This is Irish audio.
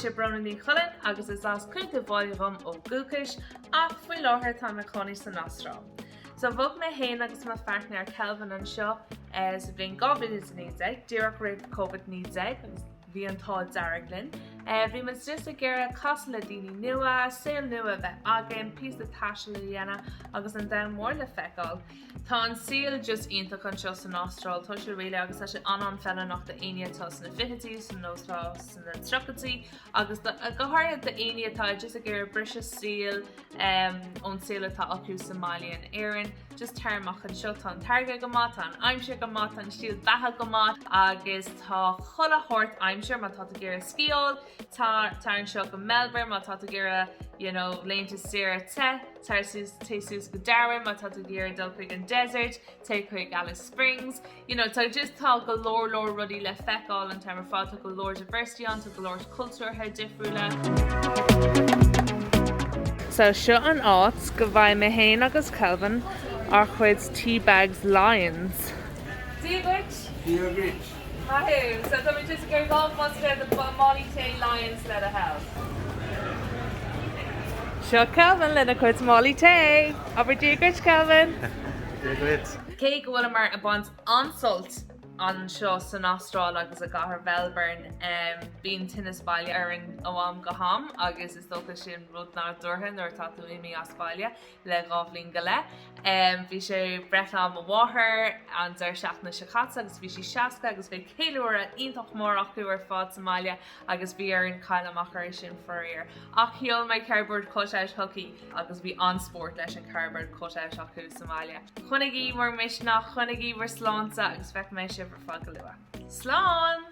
sé Brónagh Ní Chuilinn agus is as cuilte bhailm ó Gúcais ach faoi láthair tá me conaí san Astráil. So bhog me héin agus má feartna ar Kelvin an seo sa bblion 2019, dúireach roimh COVID-19 agus bhí an tá deagraigh. Bhí mas just a ggéire cos le daoine nua, saol nua bheith agan, pís de taiise le lena agus an dam mór le feiceáil. Tá an saol just ionach an seo san Astráil, tá sé réile agus tá sé an fella nach de aine tá san na fichití, san nósrá, san na trochatí, agus go háir de aine tá just a ggéire brise saol ón saol atá acu Somália an éireann, just tearmach an seo tá an targa go má, tá an aimseir go má, tá an stíl betha go má, agus tá chola hort aimseir má tá a ggéire sciol, tá an seo go Melbourne, má tá a ggéire léinte sira te, téús go Darwin, má tá a ggéire dul chuig an desert, te chuig Alice Springs. Tá just tá go lór rudí le feiceáil an termar fáil, tá go lór diversity an, tá go lór cultúr head difriúla. So seo an áit go bhaid me héin agus Kelvin ar chuid Teabags Lions. Díagrit. Mahú, so tá just gur gáil más le the Molly Tay Lions le a help. Seo Kelvin lena chuid Molly Tay. Aber díagrit Kelvin. Díagrit. Cé go bhfuil mar a bant ansult an seo san Astráil agus a gcathair Melbourne bíonn tinnis baile ar an amháim go ham agus is dócha sin rud ná dúthain ar táú imi as baile le gábhlín go le. Bhí sé breithlam a bmháthair an deir seach na sichatsa agus bhí sé seaca agus bhí céúir a ionintach mór acu ar fád Somália agus bhí ar an caiileachar sin forir. Ach hiol mai cardboard coiseáis hockey agus bhí anspórt leis an cardboard coiseáis acu Somália. Conaí mar mis nach conaí mar sláánta agus feic mé si for fáil go luath. Slán!